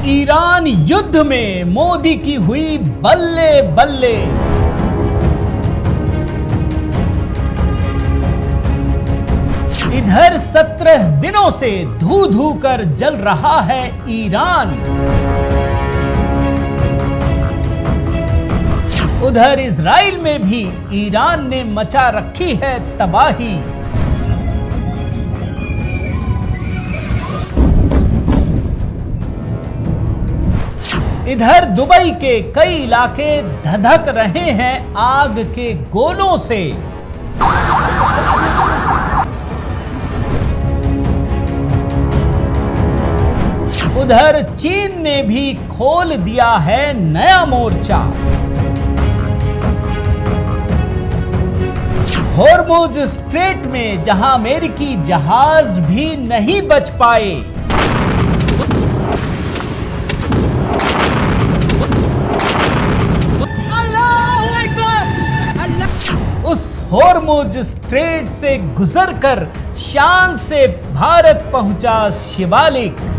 Iran युद्ध में मोदी की हुई बल्ले बल्ले। इधर 17 दिनों से धू धू कर जल रहा है ईरान। उधर इजराइल में भी ईरान ने मचा रखी है तबाही। इधर दुबई के कई इलाके धधक रहे हैं आग के गोलों से। उधर चीन ने भी खोल दिया है नया मोर्चा। होर्मुज स्ट्रेट में जहां अमेरिकी जहाज भी नहीं बच पाए, उस होर्मुज स्ट्रेट से गुजरकर शान से भारत पहुंचा शिवालिक।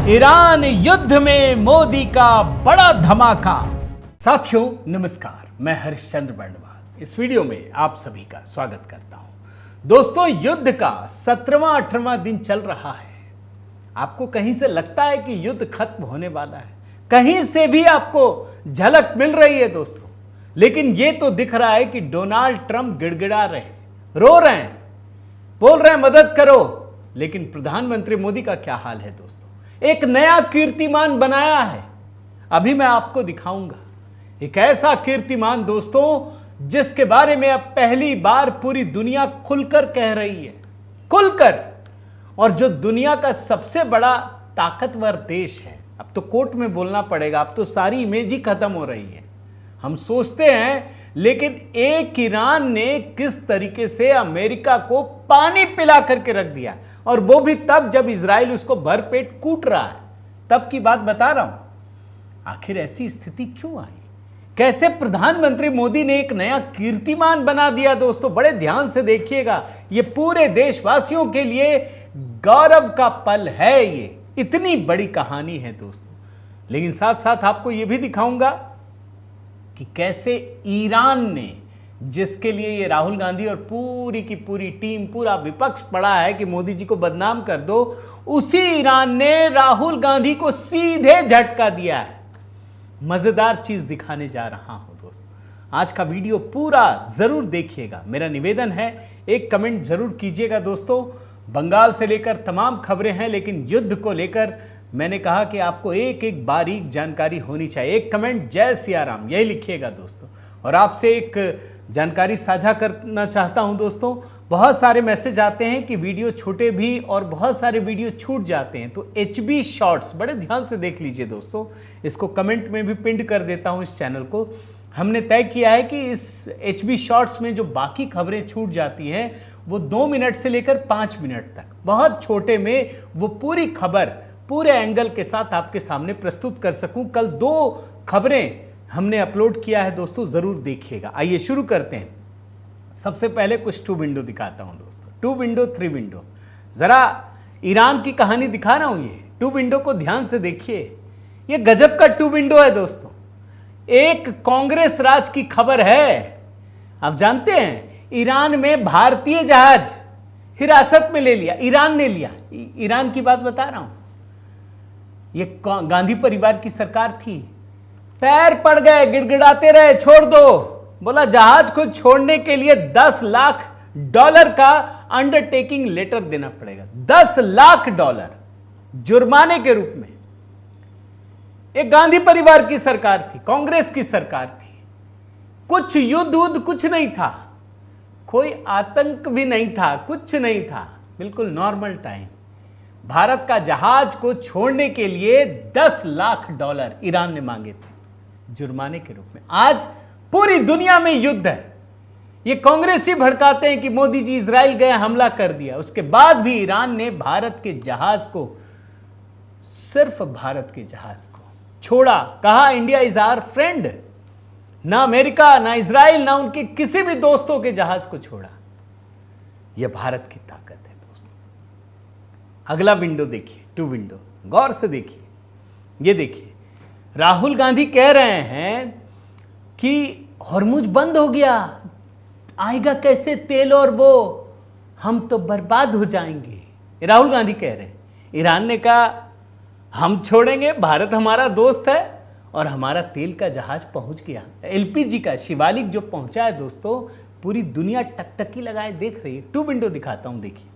ईरान युद्ध में मोदी का बड़ा धमाका। साथियों नमस्कार, मैं हरिश्चंद्र बर्णवाल इस वीडियो में आप सभी का स्वागत करता हूं। दोस्तों, युद्ध का 17वां 18वां दिन चल रहा है। आपको कहीं से लगता है कि युद्ध खत्म होने वाला है, कहीं से भी आपको झलक मिल रही है दोस्तों, लेकिन यह तो दिख रहा है कि डोनाल्ड ट्रंप गिड़गिड़ा रहे हैं, रो रहे हैं, बोल रहे हैं मदद करो। लेकिन प्रधानमंत्री मोदी का क्या हाल है दोस्तों? एक नया कीर्तिमान बनाया है, अभी मैं आपको दिखाऊंगा। एक ऐसा कीर्तिमान दोस्तों जिसके बारे में अब पहली बार पूरी दुनिया खुलकर कह रही है, खुलकर। और जो दुनिया का सबसे बड़ा ताकतवर देश है, अब तो कोर्ट में बोलना पड़ेगा, अब तो सारी इमेज ही खत्म हो रही है। हम सोचते हैं, लेकिन एक ईरान ने किस तरीके से अमेरिका को पानी पिला करके रख दिया, और वो भी तब जब इजराइल उसको भरपेट कूट रहा है, तब की बात बता रहा हूं। आखिर ऐसी स्थिति क्यों आई? कैसे प्रधानमंत्री मोदी ने एक नया कीर्तिमान बना दिया दोस्तों? बड़े ध्यान से देखिएगा, ये पूरे देशवासियों के लिए गौरव का पल है। ये इतनी बड़ी कहानी है दोस्तों। लेकिन साथ साथ आपको यह भी दिखाऊंगा कि कैसे ईरान ने, जिसके लिए ये राहुल गांधी और पूरी की पूरी टीम, पूरा विपक्ष पड़ा है कि मोदी जी को बदनाम कर दो, उसी ईरान ने राहुल गांधी को सीधे झटका दिया है। मजेदार चीज दिखाने जा रहा हूं दोस्तों। आज का वीडियो पूरा जरूर देखिएगा। मेरा निवेदन है, एक कमेंट जरूर कीजिएगा दोस्तों। बंगाल से लेकर तमाम खबरें हैं, लेकिन युद्ध को लेकर मैंने कहा कि आपको एक एक बारीक जानकारी होनी चाहिए। एक कमेंट जय सिया राम यही लिखिएगा दोस्तों। और आपसे एक जानकारी साझा करना चाहता हूं दोस्तों। बहुत सारे मैसेज आते हैं कि वीडियो छोटे भी और बहुत सारे वीडियो छूट जाते हैं, तो HB शॉर्ट्स बड़े ध्यान से देख लीजिए दोस्तों। इसको कमेंट में भी पिन कर देता हूं इस चैनल को। हमने तय किया है कि इस HB शॉर्ट्स में जो बाकी खबरें छूट जाती हैं वो 2 मिनट से लेकर 5 मिनट तक, बहुत छोटे में वो पूरी खबर पूरे एंगल के साथ आपके सामने प्रस्तुत कर सकूं। कल 2 खबरें हमने अपलोड किया है दोस्तों, जरूर देखिएगा। आइए शुरू करते हैं। सबसे पहले कुछ 2 विंडो दिखाता हूं दोस्तों, 2 विंडो 3 विंडो। जरा ईरान की कहानी दिखा रहा हूं, ये 2 विंडो को ध्यान से देखिए। ये गजब का 2 विंडो है दोस्तों। एक कांग्रेस राज की खबर है। आप जानते हैं ईरान में भारतीय जहाज हिरासत में ले लिया, ईरान ने लिया। ईरान की बात बता रहा हूं। ये गांधी परिवार की सरकार थी, पैर पड़ गए, गिड़गिड़ाते रहे, छोड़ दो। बोला जहाज को छोड़ने के लिए $10 लाख का अंडरटेकिंग लेटर देना पड़ेगा। $10 लाख जुर्माने के रूप में। एक गांधी परिवार की सरकार थी, कांग्रेस की सरकार थी। कुछ युद्ध कुछ नहीं था, कोई आतंक भी नहीं था, कुछ नहीं था, बिल्कुल नॉर्मल टाइम। भारत का जहाज को छोड़ने के लिए $10 लाख ईरान ने मांगे थे जुर्माने के रूप में। आज पूरी दुनिया में युद्ध है। ये कांग्रेसी भड़काते हैं कि मोदी जी इजराइल गए, हमला कर दिया। उसके बाद भी ईरान ने भारत के जहाज को, सिर्फ भारत के जहाज को छोड़ा। कहा इंडिया इज आवर फ्रेंड, ना अमेरिका, ना इजराइल, ना उनके किसी भी दोस्तों के जहाज को छोड़ा। यह भारत की ताकत है दोस्तों। अगला विंडो देखिए, 2 विंडो, गौर से देखिए। ये देखिए, राहुल गांधी कह रहे हैं कि हॉर्मुज बंद हो गया, आएगा कैसे तेल और वो, हम तो बर्बाद हो जाएंगे। राहुल गांधी कह रहे हैं। ईरान ने कहा हम छोड़ेंगे, भारत हमारा दोस्त है और हमारा तेल का जहाज पहुंच गया। एलपीजी का शिवालिक जो पहुंचा है दोस्तों, पूरी दुनिया टकटकी लगाए देख रही है। 2 विंडो दिखाता हूं, देखिए।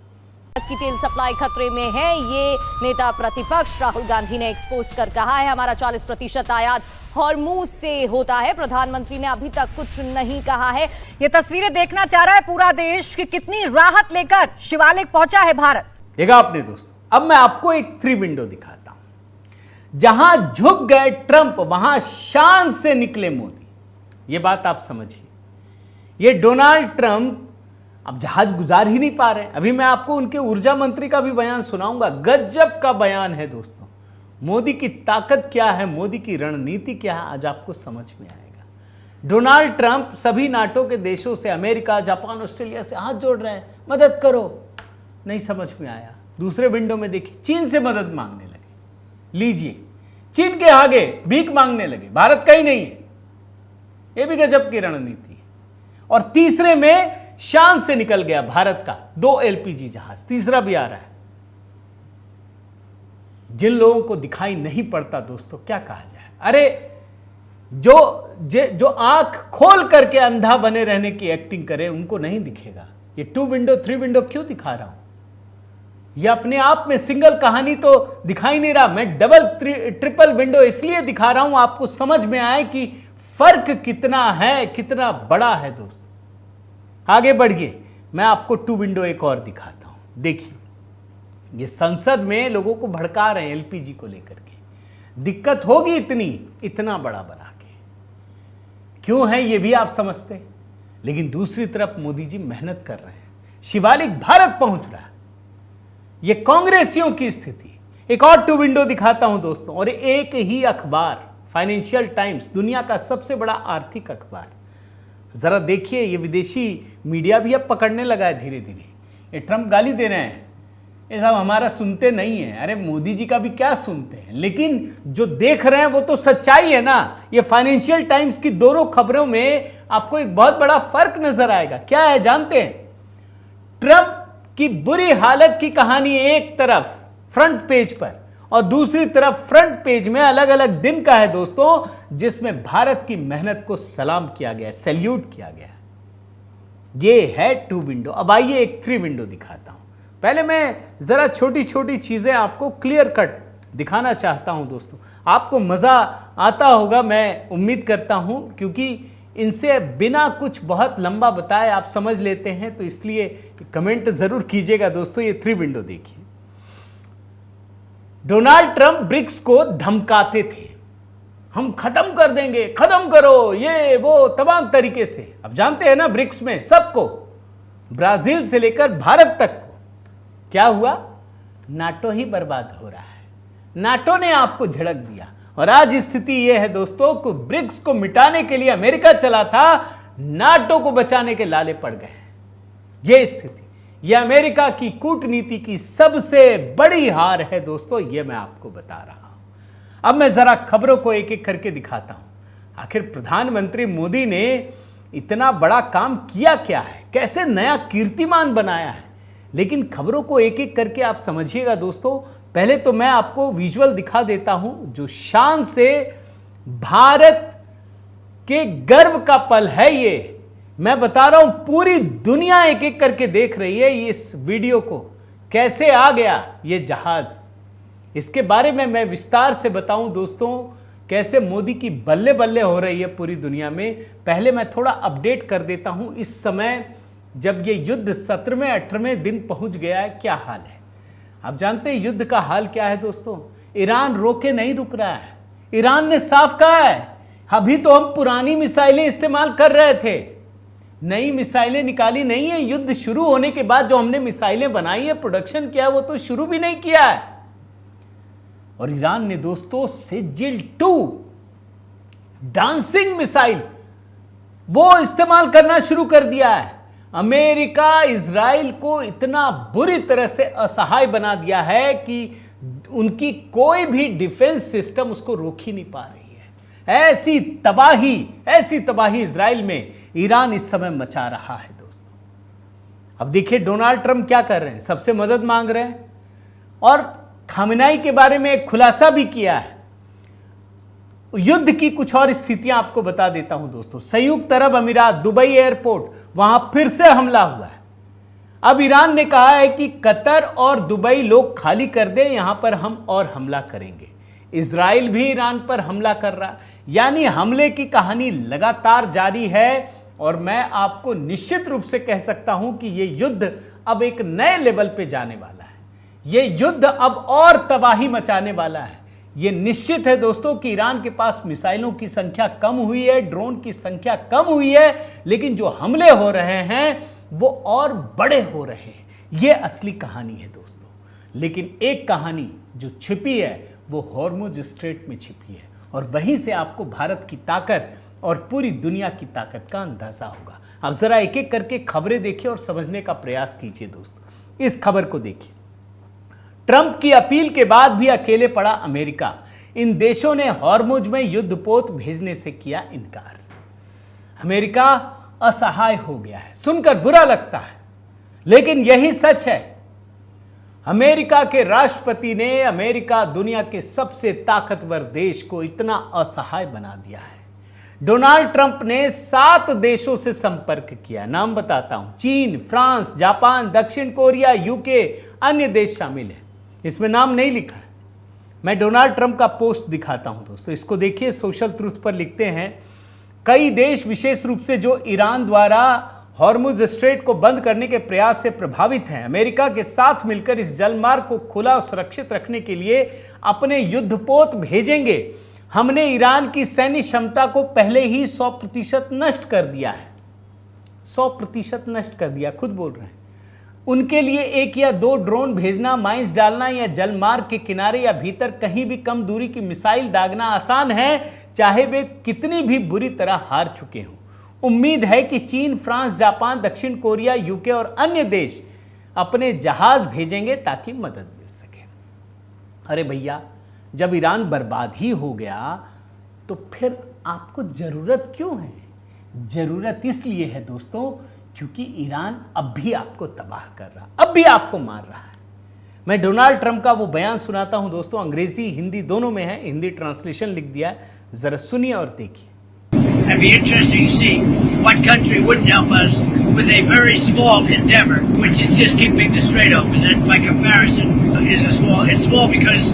की तेल सप्लाई खतरे में है, ये नेता प्रतिपक्ष राहुल गांधी ने एक्सपोज कर कहा है। हमारा 40% आयात हॉर्मुज से होता है। प्रधानमंत्री ने अभी तक कुछ नहीं कहा है। ये तस्वीरें देखना चाह रहा है पूरा देश कि कितनी राहत लेकर शिवालिक पहुंचा है भारत। देखा आपने दोस्तों। अब मैं आपको एक 3 विंडो दिखाता हूं। जहां झुक गए ट्रंप, वहां शान से निकले मोदी। यह बात आप समझिए। ये डोनाल्ड ट्रंप अब जहाज गुजार ही नहीं पा रहे। अभी मैं आपको उनके ऊर्जा मंत्री का भी बयान सुनाऊंगा। गजब का बयान है दोस्तों। मोदी की ताकत क्या है, मोदी की रणनीति क्या है, आज आपको समझ में आएगा। डोनाल्ड ट्रंप सभी नाटो के देशों से, अमेरिका, जापान, ऑस्ट्रेलिया से हाथ जोड़ रहे हैं, मदद करो। नहीं समझ में आया। दूसरे विंडो में देखिए, चीन से मदद मांगने लगे। लीजिए, चीन के आगे भीख मांगने लगे, भारत का ही नहीं है। यह भी गजब की रणनीति है। और तीसरे में शान से निकल गया भारत का 2 एलपीजी जहाज, तीसरा भी आ रहा है। जिन लोगों को दिखाई नहीं पड़ता दोस्तों, क्या कहा जाए। अरे जो आंख खोल करके अंधा बने रहने की एक्टिंग करे, उनको नहीं दिखेगा। ये 2 विंडो 3 विंडो क्यों दिखा रहा हूं? ये अपने आप में सिंगल कहानी तो दिखाई नहीं रहा। मैं डबल ट्रिपल विंडो इसलिए दिखा रहा हूं, आपको समझ में आए कि फर्क कितना है, कितना बड़ा है दोस्तों। आगे बढ़िए, मैं आपको 2 विंडो एक और दिखाता हूं। देखिए, ये संसद में लोगों को भड़का रहे हैं एलपीजी को लेकर के। दिक्कत होगी इतना बड़ा बना के, क्यों है ये भी आप समझते हैं। लेकिन दूसरी तरफ मोदी जी मेहनत कर रहे हैं, शिवालिक भारत पहुंच रहा है। ये कांग्रेसियों की स्थिति। एक और 2 विंडो दिखाता हूं दोस्तों। और एक ही अखबार, फाइनेंशियल टाइम्स, दुनिया का सबसे बड़ा आर्थिक अखबार, जरा देखिए। ये विदेशी मीडिया भी अब पकड़ने लगा है धीरे धीरे। ये ट्रंप गाली दे रहे हैं, ये सब हमारा सुनते नहीं है। अरे मोदी जी का भी क्या सुनते हैं, लेकिन जो देख रहे हैं वो तो सच्चाई है ना। ये फाइनेंशियल टाइम्स की दोनों खबरों में आपको एक बहुत बड़ा फर्क नजर आएगा। क्या है जानते हैं? ट्रंप की बुरी हालत की कहानी एक तरफ फ्रंट पेज पर, और दूसरी तरफ फ्रंट पेज में अलग अलग दिन का है दोस्तों, जिसमें भारत की मेहनत को सलाम किया गया, सैल्यूट किया गया। ये है 2 विंडो। अब आइए एक 3 विंडो दिखाता हूं। पहले मैं जरा छोटी छोटी चीजें आपको क्लियर कट दिखाना चाहता हूं दोस्तों। आपको मजा आता होगा, मैं उम्मीद करता हूं, क्योंकि इनसे बिना कुछ बहुत लंबा बताए आप समझ लेते हैं, तो इसलिए कमेंट जरूर कीजिएगा दोस्तों। ये 3 विंडो देखिए। डोनाल्ड ट्रंप ब्रिक्स को धमकाते थे, हम खत्म कर देंगे, खत्म करो, ये वो तमाम तरीके से। अब जानते हैं ना, ब्रिक्स में सबको, ब्राजील से लेकर भारत तक को, क्या हुआ? नाटो ही बर्बाद हो रहा है। नाटो ने आपको झड़क दिया। और आज स्थिति यह है दोस्तों कि ब्रिक्स को मिटाने के लिए अमेरिका चला था, नाटो को बचाने के लाले पड़ गए। यह स्थिति, यह अमेरिका की कूटनीति की सबसे बड़ी हार है दोस्तों। यह मैं आपको बता रहा हूं। अब मैं जरा खबरों को एक एक करके दिखाता हूं। आखिर प्रधानमंत्री मोदी ने इतना बड़ा काम किया क्या है, कैसे नया कीर्तिमान बनाया है। लेकिन खबरों को एक एक करके आप समझिएगा दोस्तों। पहले तो मैं आपको विजुअल दिखा देता हूं, जो शान से भारत के गर्व का पल है। ये मैं बता रहा हूं, पूरी दुनिया एक एक करके देख रही है इस वीडियो को। कैसे आ गया ये जहाज, इसके बारे में मैं विस्तार से बताऊं दोस्तों। कैसे मोदी की बल्ले बल्ले हो रही है पूरी दुनिया में। पहले मैं थोड़ा अपडेट कर देता हूं। इस समय जब ये युद्ध 17वें 18वें दिन पहुंच गया है, क्या हाल है। आप जानते हैं युद्ध का हाल क्या है दोस्तों। ईरान रोके नहीं रुक रहा है। ईरान ने साफ कहा है, अभी तो हम पुरानी मिसाइलें इस्तेमाल कर रहे थे, नई मिसाइलें निकाली नहीं है। युद्ध शुरू होने के बाद जो हमने मिसाइलें बनाई है, प्रोडक्शन किया, वो तो शुरू भी नहीं किया है। और ईरान ने दोस्तों सेजिल 2 डांसिंग मिसाइल वो इस्तेमाल करना शुरू कर दिया है। अमेरिका इजराइल को इतना बुरी तरह से असहाय बना दिया है कि उनकी कोई भी डिफेंस सिस्टम उसको रोक ही नहीं पा रही है। ऐसी तबाही इजराइल में ईरान इस समय मचा रहा है दोस्तों। अब देखिए डोनाल्ड ट्रंप क्या कर रहे हैं, सबसे मदद मांग रहे हैं और खामेनेई के बारे में एक खुलासा भी किया है। युद्ध की कुछ और स्थितियां आपको बता देता हूं दोस्तों। संयुक्त अरब अमीरात दुबई एयरपोर्ट, वहां फिर से हमला हुआ है। अब ईरान ने कहा है कि कतर और दुबई लोग खाली कर दें, यहां पर हम और हमला करेंगे। इजराइल भी ईरान पर हमला कर रहा है, यानी हमले की कहानी लगातार जारी है। और मैं आपको निश्चित रूप से कह सकता हूं कि यह युद्ध अब एक नए लेवल पे जाने वाला है। यह युद्ध अब और तबाही मचाने वाला है। यह निश्चित है दोस्तों कि ईरान के पास मिसाइलों की संख्या कम हुई है, ड्रोन की संख्या कम हुई है, लेकिन जो हमले हो रहे हैं वो और बड़े हो रहे हैं। यह असली कहानी है दोस्तों। लेकिन एक कहानी जो छिपी है वो हॉर्मुज स्ट्रेट में छिपी है, और वहीं से आपको भारत की ताकत और पूरी दुनिया की ताकत का अंदाजा होगा। अब जरा एक एक करके खबरें देखिए और समझने का प्रयास कीजिए दोस्तों। इस खबर को देखिए। ट्रंप की अपील के बाद भी अकेले पड़ा अमेरिका। इन देशों ने हॉर्मुज में युद्धपोत भेजने से किया इनकार। अमेरिका असहाय हो गया है। सुनकर बुरा लगता है, लेकिन यही सच है। अमेरिका के राष्ट्रपति ने अमेरिका दुनिया के सबसे ताकतवर देश को इतना असहाय बना दिया है। डोनाल्ड ट्रंप ने 7 देशों से संपर्क किया। नाम बताता हूं, चीन, फ्रांस, जापान, दक्षिण कोरिया, यूके, अन्य देश शामिल हैं। इसमें नाम नहीं लिखा है। मैं डोनाल्ड ट्रंप का पोस्ट दिखाता हूं दोस्तों, इसको देखिए। सोशल ट्रूथ पर लिखते हैं, कई देश विशेष रूप से जो ईरान द्वारा हॉर्मुज स्ट्रेट को बंद करने के प्रयास से प्रभावित हैं, अमेरिका के साथ मिलकर इस जलमार्ग को खुला और सुरक्षित रखने के लिए अपने युद्धपोत भेजेंगे। हमने ईरान की सैन्य क्षमता को पहले ही 100% नष्ट कर दिया है। 100% नष्ट कर दिया, खुद बोल रहे हैं। उनके लिए 1 या 2 ड्रोन भेजना, माइंस डालना या जलमार्ग के किनारे या भीतर कहीं भी कम दूरी की मिसाइल दागना आसान है, चाहे वे कितनी भी बुरी तरह हार चुके हों। उम्मीद है कि चीन, फ्रांस, जापान, दक्षिण कोरिया, यूके और अन्य देश अपने जहाज भेजेंगे ताकि मदद मिल सके। अरे भैया, जब ईरान बर्बाद ही हो गया तो फिर आपको जरूरत क्यों है? जरूरत इसलिए है दोस्तों क्योंकि ईरान अब भी आपको तबाह कर रहा, अब भी आपको मार रहा है। मैं डोनाल्ड ट्रंप का वो बयान सुनाता हूं दोस्तों, अंग्रेजी हिंदी दोनों में है, हिंदी ट्रांसलेशन लिख दिया है, जरा सुनिए और देखिए। It'd be interesting to see what country wouldn't help us with a very small endeavor, which is just keeping the strait open. That, by comparison, is a small. It's small because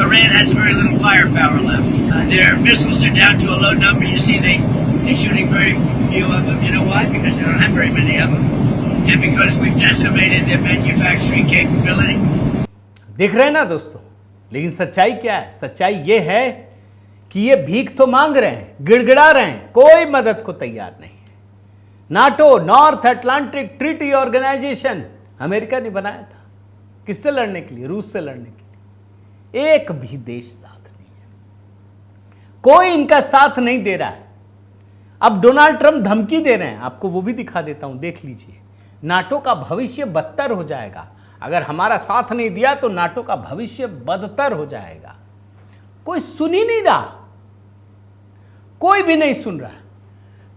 Iran has very little firepower left. Their missiles are down to a low number. You see, they're shooting very few of them. You know why? Because they don't have very many of them, and because we've decimated their manufacturing capability. देख रहे हैं ना दोस्तों, लेकिन सच्चाई क्या है? सच्चाई ये है कि ये भीख तो मांग रहे हैं, गिड़गिड़ा रहे हैं, कोई मदद को तैयार नहीं है। NATO, North Atlantic Treaty Organisation, America ने बनाया था किससे लड़ने के लिए? रूस से लड़ने के लिए। एक भी देश साथ नहीं है, कोई इनका साथ नहीं दे रहा है। अब डोनाल्ड ट्रंप धमकी दे रहे हैं, आपको वो भी दिखा देता हूं, देख लीजिए। नाटो का भविष्य बदतर हो जाएगा, अगर हमारा साथ नहीं दिया तो नाटो का भविष्य बदतर हो जाएगा। कोई सुन ही नहीं रहा, कोई भी नहीं सुन रहा।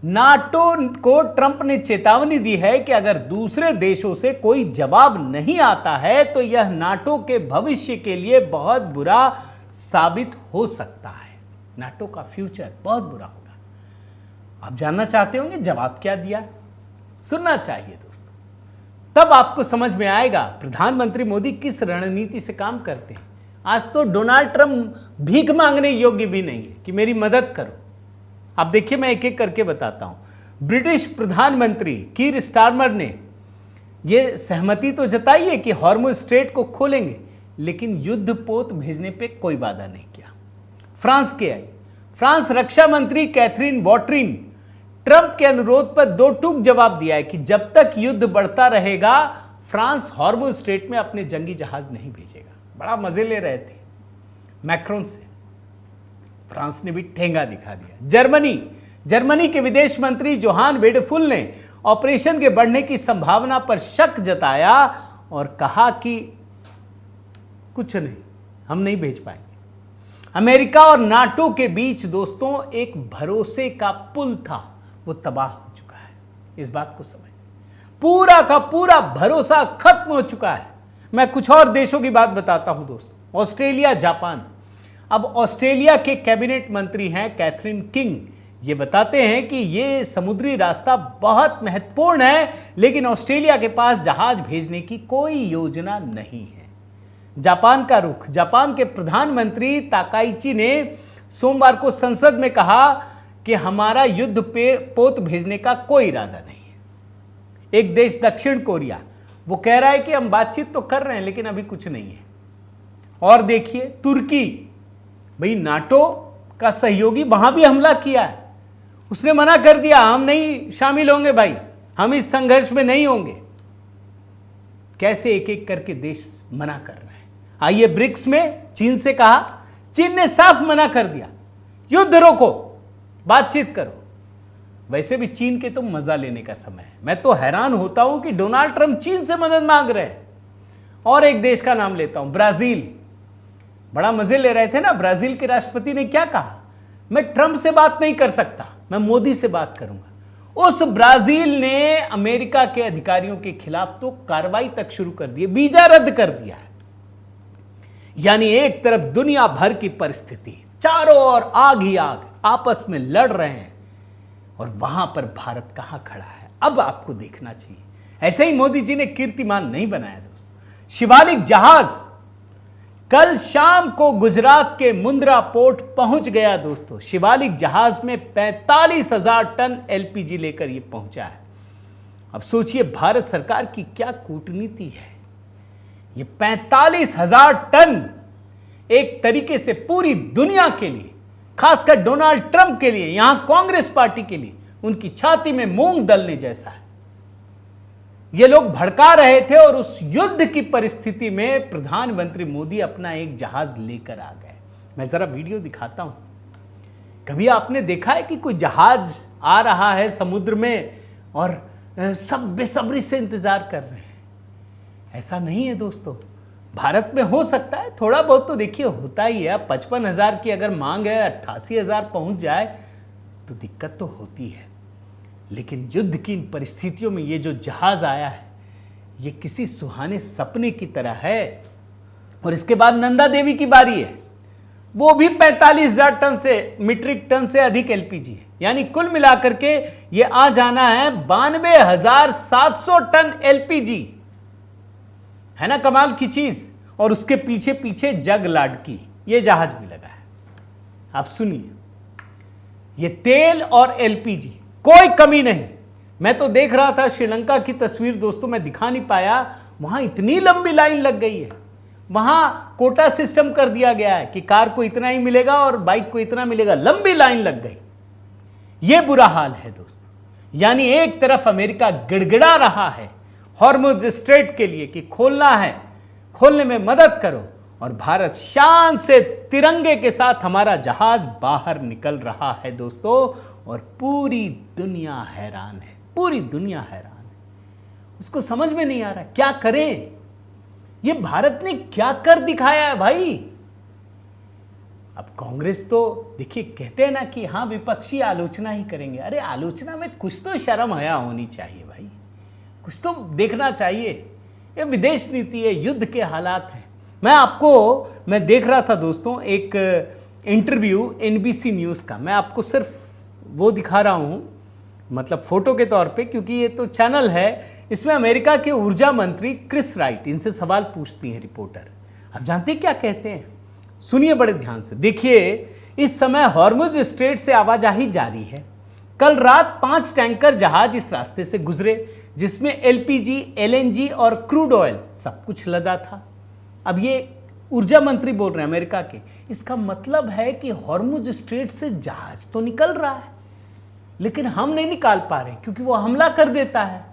नाटो को ट्रंप ने चेतावनी दी है कि अगर दूसरे देशों से कोई जवाब नहीं आता है तो यह नाटो के भविष्य के लिए बहुत बुरा साबित हो सकता है। नाटो का फ्यूचर बहुत बुरा होगा। आप जानना चाहते होंगे जवाब क्या दिया? सुनना चाहिए दोस्तों, तब आपको समझ में आएगा प्रधानमंत्री मोदी किस रणनीति से काम करते हैं। आज तो डोनाल्ड ट्रंप भीख मांगने योग्य भी नहीं है कि मेरी मदद करो। आप देखिए, मैं एक एक करके बताता हूं। ब्रिटिश प्रधानमंत्री कीर स्टारमर ने यह सहमति तो जताई है कि हॉर्मुज स्ट्रेट को खोलेंगे, लेकिन युद्धपोत भेजने पे कोई वादा नहीं किया। फ्रांस के आई, फ्रांस रक्षा मंत्री कैथरीन वॉटरिन ट्रंप के अनुरोध पर 2 टूक जवाब दिया है कि जब तक युद्ध बढ़ता रहेगा फ्रांस हॉर्मुज स्ट्रेट में अपने जंगी जहाज नहीं भेजेगा। बड़ा मजे ले रहे थे मैक्रोन से, फ्रांस ने भी ठेंगा दिखा दिया। जर्मनी, जर्मनी के विदेश मंत्री जोहान वेडेफुल ने ऑपरेशन के बढ़ने की संभावना पर शक जताया और कहा कि कुछ नहीं, हम नहीं भेज पाएंगे। अमेरिका और नाटो के बीच दोस्तों एक भरोसे का पुल था, वो तबाह हो चुका है। इस बात को समझ, पूरा का पूरा भरोसा खत्म हो चुका है। मैं कुछ और देशों की बात बताता हूं दोस्तों, ऑस्ट्रेलिया, जापान। अब ऑस्ट्रेलिया के कैबिनेट मंत्री हैं कैथरीन किंग, ये बताते हैं कि ये समुद्री रास्ता बहुत महत्वपूर्ण है, लेकिन ऑस्ट्रेलिया के पास जहाज भेजने की कोई योजना नहीं है। जापान का रुख, जापान के प्रधानमंत्री ताकाइची ने सोमवार को संसद में कहा कि हमारा युद्ध पे पोत भेजने का कोई इरादा नहीं है। एक देश दक्षिण कोरिया, वो कह रहा है कि हम बातचीत तो कर रहे हैं लेकिन अभी कुछ नहीं है। और देखिए तुर्की, भाई नाटो का सहयोगी, वहां भी हमला किया है, उसने मना कर दिया, हम नहीं शामिल होंगे भाई, हम इस संघर्ष में नहीं होंगे। कैसे एक एक करके देश मना कर रहे हैं। आइए ब्रिक्स में चीन से कहा, चीन ने साफ मना कर दिया, युद्ध रोको, बातचीत करो। वैसे भी चीन के तो मजा लेने का समय है। मैं तो हैरान होता हूं कि डोनाल्ड ट्रंप चीन से मदद मांग रहे हैं। और एक देश का नाम लेता हूं, ब्राजील। बड़ा मजे ले रहे थे ना, ब्राजील के राष्ट्रपति ने क्या कहा, मैं ट्रंप से बात नहीं कर सकता, मैं मोदी से बात करूंगा। उस ब्राजील ने अमेरिका के अधिकारियों के खिलाफ तो कार्रवाई तक शुरू कर दी, वीजा रद्द कर दिया है। यानी एक तरफ दुनिया भर की परिस्थिति, चारों ओर आग ही आग, आपस में लड़ रहे हैं, और वहां पर भारत कहां खड़ा है, अब आपको देखना चाहिए। ऐसे ही मोदी जी ने कीर्तिमान नहीं बनाया दोस्तों। शिवालिक जहाज कल शाम को गुजरात के मुंद्रा पोर्ट पहुंच गया दोस्तों। शिवालिक जहाज में 45,000 टन एलपीजी लेकर यह पहुंचा है। अब सोचिए भारत सरकार की क्या कूटनीति है। ये 45,000 टन एक तरीके से पूरी दुनिया के लिए, खासकर डोनाल्ड ट्रंप के लिए, यहां कांग्रेस पार्टी के लिए उनकी छाती में मूंग दलने जैसा है। ये लोग भड़का रहे थे और उस युद्ध की परिस्थिति में प्रधानमंत्री मोदी अपना एक जहाज लेकर आ गए। मैं जरा वीडियो दिखाता हूं। कभी आपने देखा है कि कोई जहाज आ रहा है समुद्र में और सब बेसब्री से इंतजार कर रहे हैं? ऐसा नहीं है दोस्तों। भारत में हो सकता है थोड़ा बहुत तो देखिए होता ही है। 55,000 की अगर मांग है, 88,000 पहुंच जाए तो दिक्कत तो होती है। लेकिन युद्ध की इन परिस्थितियों में ये जो जहाज आया है, ये किसी सुहाने सपने की तरह है। और इसके बाद नंदा देवी की बारी है, वो भी 45,000 टन से मीट्रिक टन से अधिक एलपीजी है। यानी कुल मिलाकर के ये आ जाना है 92,700 टन एलपीजी। है ना कमाल की चीज। और उसके पीछे पीछे जग लाडकी ये जहाज भी लगा है। आप सुनिए, ये तेल और एलपीजी कोई कमी नहीं। मैं तो देख रहा था श्रीलंका की तस्वीर दोस्तों, मैं दिखा नहीं पाया, वहां इतनी लंबी लाइन लग गई है। वहां कोटा सिस्टम कर दिया गया है कि कार को इतना ही मिलेगा और बाइक को इतना मिलेगा। लंबी लाइन लग गई। यह बुरा हाल है दोस्तों। यानी एक तरफ अमेरिका गिड़गिड़ा रहा है हॉर्मुज स्ट्रेट के लिए कि खोलना है, खोलने में मदद करो, और भारत शान से तिरंगे के साथ हमारा जहाज बाहर निकल रहा है दोस्तों। और पूरी दुनिया हैरान है, पूरी दुनिया हैरान है। उसको समझ में नहीं आ रहा क्या करें। ये भारत ने क्या कर दिखाया है भाई। अब कांग्रेस तो देखिए कहते हैं ना कि हाँ विपक्षी आलोचना ही करेंगे। अरे आलोचना में कुछ तो शर्म हया होनी चाहिए भाई, कुछ तो देखना चाहिए। ये विदेश नीति है, युद्ध के हालात हैं। मैं देख रहा था दोस्तों एक इंटरव्यू एनबीसी न्यूज़ का। मैं आपको सिर्फ वो दिखा रहा हूँ, मतलब फोटो के तौर पे, क्योंकि ये तो चैनल है। इसमें अमेरिका के ऊर्जा मंत्री क्रिस राइट, इनसे सवाल पूछती हैं रिपोर्टर। आप जानते हैं क्या कहते हैं? सुनिए बड़े ध्यान से। देखिए, इस समय हॉर्मुज स्ट्रेट से आवाजाही जारी है। कल रात 5 टैंकर जहाज इस रास्ते से गुजरे, जिसमें एलपीजी, एलएनजी और क्रूड ऑयल सब कुछ लदा था। अब ये ऊर्जा मंत्री बोल रहे हैं अमेरिका के। इसका मतलब है कि हॉर्मुज स्ट्रेट से जहाज तो निकल रहा है, लेकिन हम नहीं निकाल पा रहे क्योंकि वो हमला कर देता है।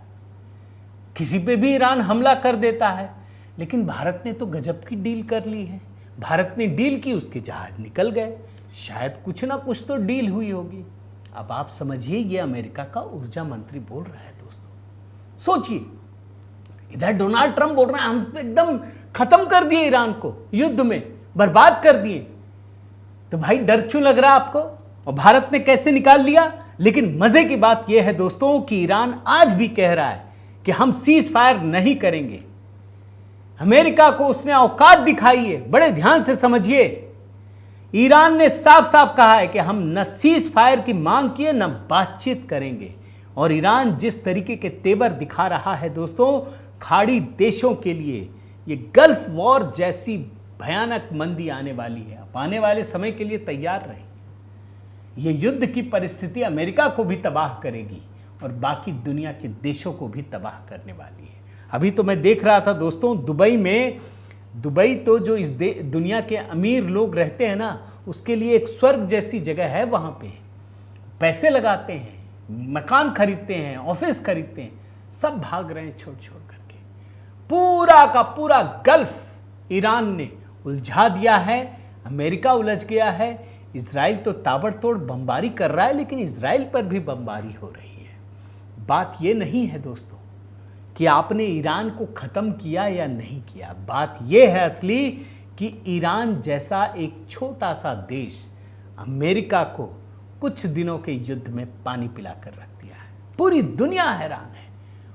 किसी पे भी ईरान हमला कर देता है। लेकिन भारत ने तो गजब की डील कर ली है। भारत ने डील की, उसके जहाज निकल गए। शायद कुछ ना कुछ तो डील हुई होगी। अब आप समझिए ये अमेरिका का ऊर्जा मंत्री बोल रहा है दोस्तों। सोचिए, इधर डोनाल्ड ट्रंप बोल रहे हैं हम एकदम खत्म कर दिए ईरान को, युद्ध में बर्बाद कर दिए। तो भाई डर क्यों लग रहा है आपको? और भारत ने कैसे निकाल लिया? लेकिन मजे की बात यह है दोस्तों कि ईरान आज भी कह रहा है कि हम सीज फायर नहीं करेंगे। अमेरिका को उसने औकात दिखाई है, बड़े ध्यान से समझिए। ईरान ने साफ साफ कहा है कि हम न सीज फायर की मांग किए न बातचीत करेंगे। और ईरान जिस तरीके के तेवर दिखा रहा है दोस्तों, खाड़ी देशों के लिए ये गल्फ वॉर जैसी भयानक मंदी आने वाली है। आप आने वाले समय के लिए तैयार रहें। ये युद्ध की परिस्थिति अमेरिका को भी तबाह करेगी और बाकी दुनिया के देशों को भी तबाह करने वाली है। अभी तो मैं देख रहा था दोस्तों, दुबई तो जो इस दुनिया के अमीर लोग रहते हैं ना, उसके लिए एक स्वर्ग जैसी जगह है। वहाँ पे पैसे लगाते हैं, मकान खरीदते हैं, ऑफिस खरीदते हैं, सब भाग रहे हैं छोड़ छोड़ करके। पूरा का पूरा गल्फ ईरान ने उलझा दिया है, अमेरिका उलझ गया है। इजराइल तो ताबड़तोड़ बमबारी कर रहा है, लेकिन इजराइल पर भी बमबारी हो रही है। बात यह नहीं है दोस्तों कि आपने ईरान को ख़त्म किया या नहीं किया। बात यह है असली कि ईरान जैसा एक छोटा सा देश अमेरिका को कुछ दिनों के युद्ध में पानी पिलाकर रख दिया है। पूरी दुनिया हैरान है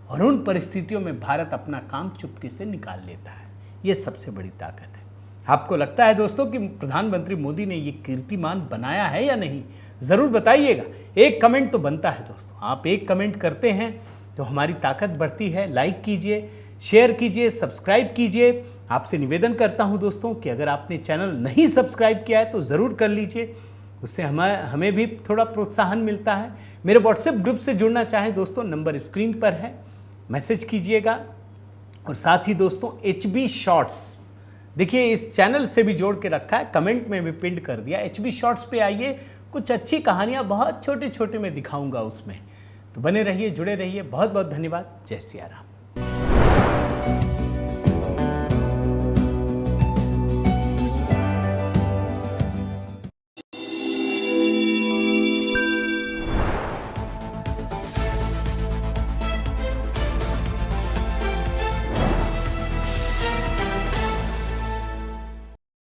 और उन परिस्थितियों में भारत अपना काम चुपके से निकाल लेता है। ये सबसे बड़ी ताकत है। आपको लगता है दोस्तों कि प्रधानमंत्री मोदी ने ये कीर्तिमान बनाया है या नहीं? ज़रूर बताइएगा। एक कमेंट तो बनता है दोस्तों, आप एक कमेंट करते हैं तो हमारी ताकत बढ़ती है। लाइक कीजिए, शेयर कीजिए, सब्सक्राइब कीजिए। आपसे निवेदन करता हूं दोस्तों कि अगर आपने चैनल नहीं सब्सक्राइब किया है तो ज़रूर कर लीजिए, उससे हमें भी थोड़ा प्रोत्साहन मिलता है। मेरे व्हाट्सएप ग्रुप से जुड़ना चाहें दोस्तों, नंबर स्क्रीन पर है, मैसेज कीजिएगा। और साथ ही दोस्तों HB शॉर्ट्स, देखिए इस चैनल से भी जोड़ के रखा है, कमेंट में भी पिन कर दिया। HB शॉर्ट्स पे आइए, कुछ अच्छी कहानियाँ बहुत छोटे छोटे में दिखाऊंगा उसमें। तो बने रहिए, जुड़े रहिए। बहुत बहुत धन्यवाद। जय सिया राम।